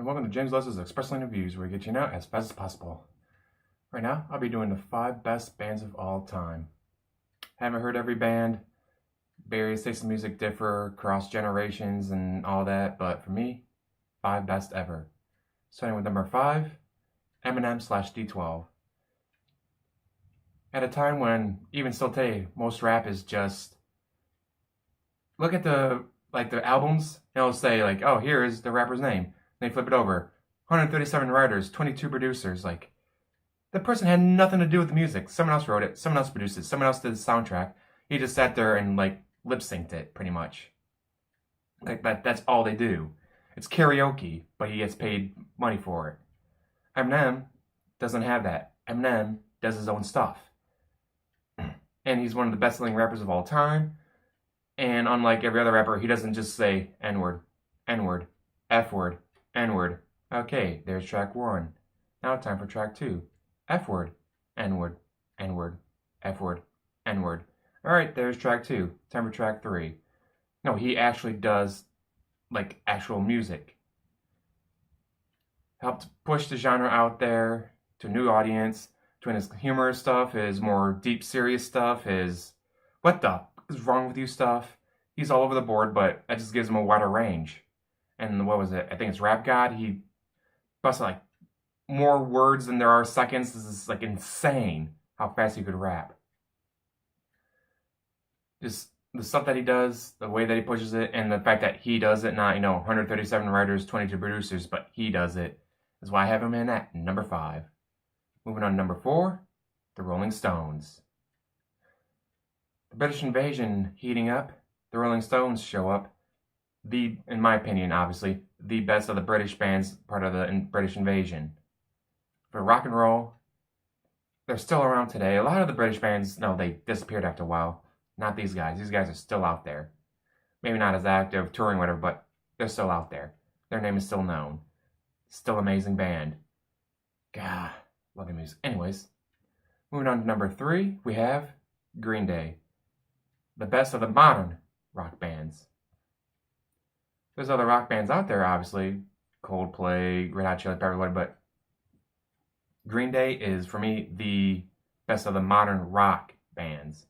welcome to James Lester's Express Lane of Views, where we get you out as fast as possible. Right now, I'll be doing the 5 best bands of all time. Haven't heard every band. Various tastes of music differ, cross generations and all that, but for me, 5 best ever. Starting with number 5, Eminem/D12. At a time when, even still today, most rap is just, look at the albums, and it'll say like, oh, here is the rapper's name. They flip it over. 137 writers, 22 producers. Like, the person had nothing to do with the music. Someone else wrote it. Someone else produced it. Someone else did the soundtrack. He just sat there and like lip synced it, pretty much. Like that's all they do. It's karaoke, but he gets paid money for it. Eminem doesn't have that. Eminem does his own stuff, and he's one of the best-selling rappers of all time. And unlike every other rapper, he doesn't just say N-word, N-word, F-word, N-word. Okay, there's track 1. Now time for track 2. F-word, N-word, N-word, F-word, N-word. Alright, there's track 2. Time for track 3. No, he actually does, like, actual music. Helped push the genre out there to a new audience, between his humorous stuff, his more deep, serious stuff, his what the is wrong with you stuff. He's all over the board, but that just gives him a wider range. And what was it? I think it's Rap God. He busted like more words than there are seconds. This is like insane how fast he could rap. Just the stuff that he does, the way that he pushes it, and the fact that he does it, not 137 writers, 22 producers, but he does it, is why I have him in at number 5. Moving on to number 4, the Rolling Stones. The British invasion heating up. The Rolling Stones show up. In my opinion, obviously, the best of the British bands, part of the British invasion. For rock and roll, they're still around today. A lot of the British bands, no, they disappeared after a while. Not these guys. These guys are still out there. Maybe not as active, touring, whatever, but they're still out there. Their name is still known. Still amazing band. God, love the music. Anyways, moving on to number 3, we have Green Day. The best of the modern rock bands. There's other rock bands out there, obviously. Coldplay, Red Hot Chili Peppers, but Green Day is, for me, the best of the modern rock bands.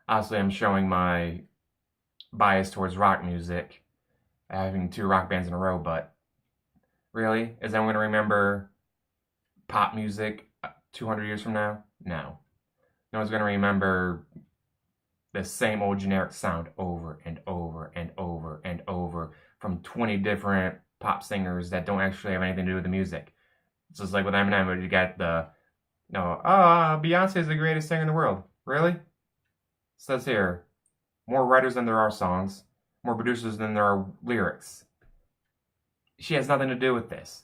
Obviously, I'm showing my bias towards rock music, having 2 rock bands in a row, but really? Is anyone going to remember pop music 200 years from now? No. No one's going to remember the same old generic sound over and over and over and over from 20 different pop singers that don't actually have anything to do with the music. It's just like with Eminem, where you got Beyonce is the greatest singer in the world. Really? It says here, more writers than there are songs, more producers than there are lyrics. She has nothing to do with this.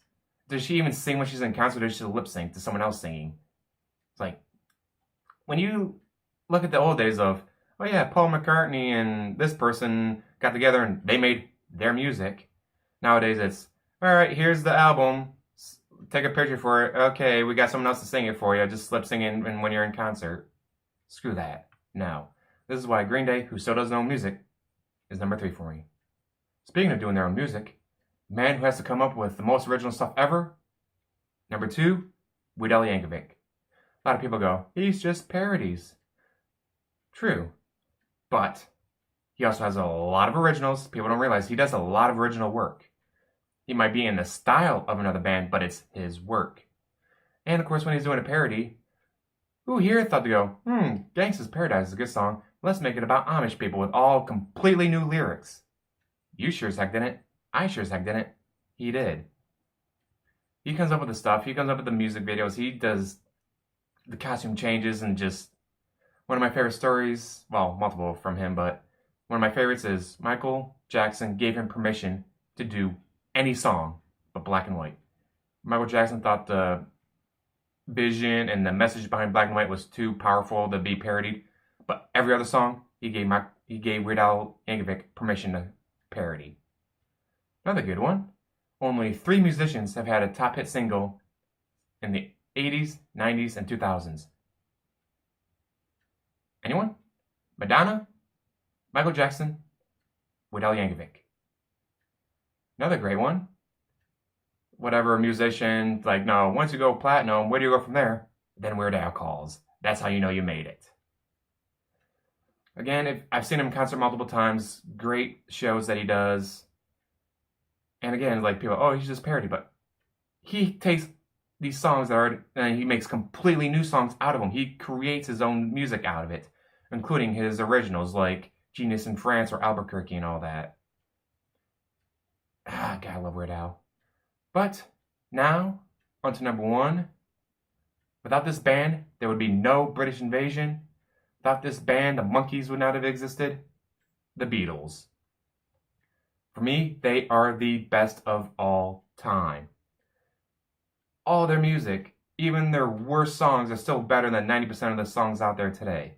Does she even sing when she's in concert, or does she lip sync to someone else singing? It's like, when you look at the old days of, oh yeah, Paul McCartney and this person got together and they made their music. Nowadays it's, alright, here's the album, take a picture for it, okay, we got someone else to sing it for you, just lip sing it when you're in concert. Screw that. No. This is why Green Day, who still does their own music, is number 3 for me. Speaking of doing their own music, man who has to come up with the most original stuff ever, number 2, Weird Al Yankovic. A lot of people go, he's just parodies. True. But he also has a lot of originals. People don't realize he does a lot of original work. He might be in the style of another band, but it's his work. And of course, when he's doing a parody, who here thought to go, Gangsta's Paradise is a good song. Let's make it about Amish people with all completely new lyrics. You sure as heck didn't. I sure as heck didn't. He did. He comes up with the stuff. He comes up with the music videos. He does the costume changes and just... One of my favorite stories, well, multiple from him, but one of my favorites is Michael Jackson gave him permission to do any song but Black and White. Michael Jackson thought the vision and the message behind Black and White was too powerful to be parodied, but every other song he gave Weird Al Yankovic permission to parody. Another good one. Only 3 musicians have had a top hit single in the 80s, 90s, and 2000s. Anyone? Madonna, Michael Jackson, Weird Al Yankovic. Another great one. whatever musician, like, no, once you go platinum, where do you go from there? Then Weird Al calls. That's how you know you made it. Again, I've seen him in concert multiple times. Great shows that he does. And again, like people, oh, he's just parody, but he takes these songs that are, and he makes completely new songs out of them. He creates his own music out of it, including his originals like Genius in France or Albuquerque and all that. God, I love Weird Al. But now, on to number one. Without this band, there would be no British invasion. Without this band, the Monkees would not have existed. The Beatles. For me, they are the best of all time. All their music, even their worst songs, are still better than 90% of the songs out there today.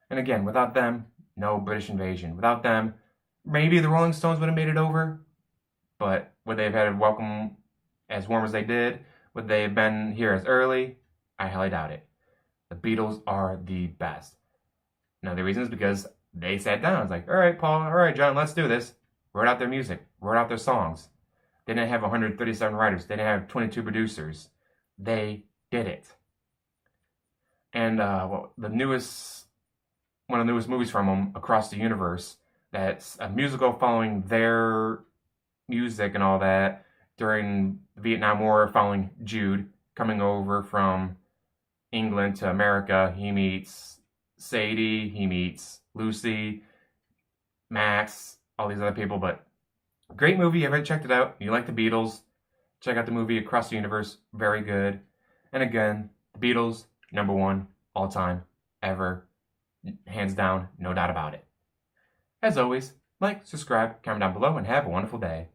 And again, without them, no British invasion. Without them, maybe the Rolling Stones would have made it over, but would they have had a welcome as warm as they did? Would they have been here as early? I highly doubt it. The Beatles are the best. Now, the reason is because they sat down. It's like, all right, Paul, all right, John, let's do this. Wrote out their music, wrote out their songs. They didn't have 137 writers. They didn't have 22 producers. They did it. And one of the newest movies from them, Across the Universe, that's a musical following their music and all that during the Vietnam War, following Jude coming over from England to America. He meets Sadie, he meets Lucy, Max, all these other people, but great movie. If you checked it out, you like the Beatles, check out the movie Across the Universe. Very good. And again, the Beatles, number one, all time, ever. Hands down, no doubt about it. As always, like, subscribe, comment down below, and have a wonderful day.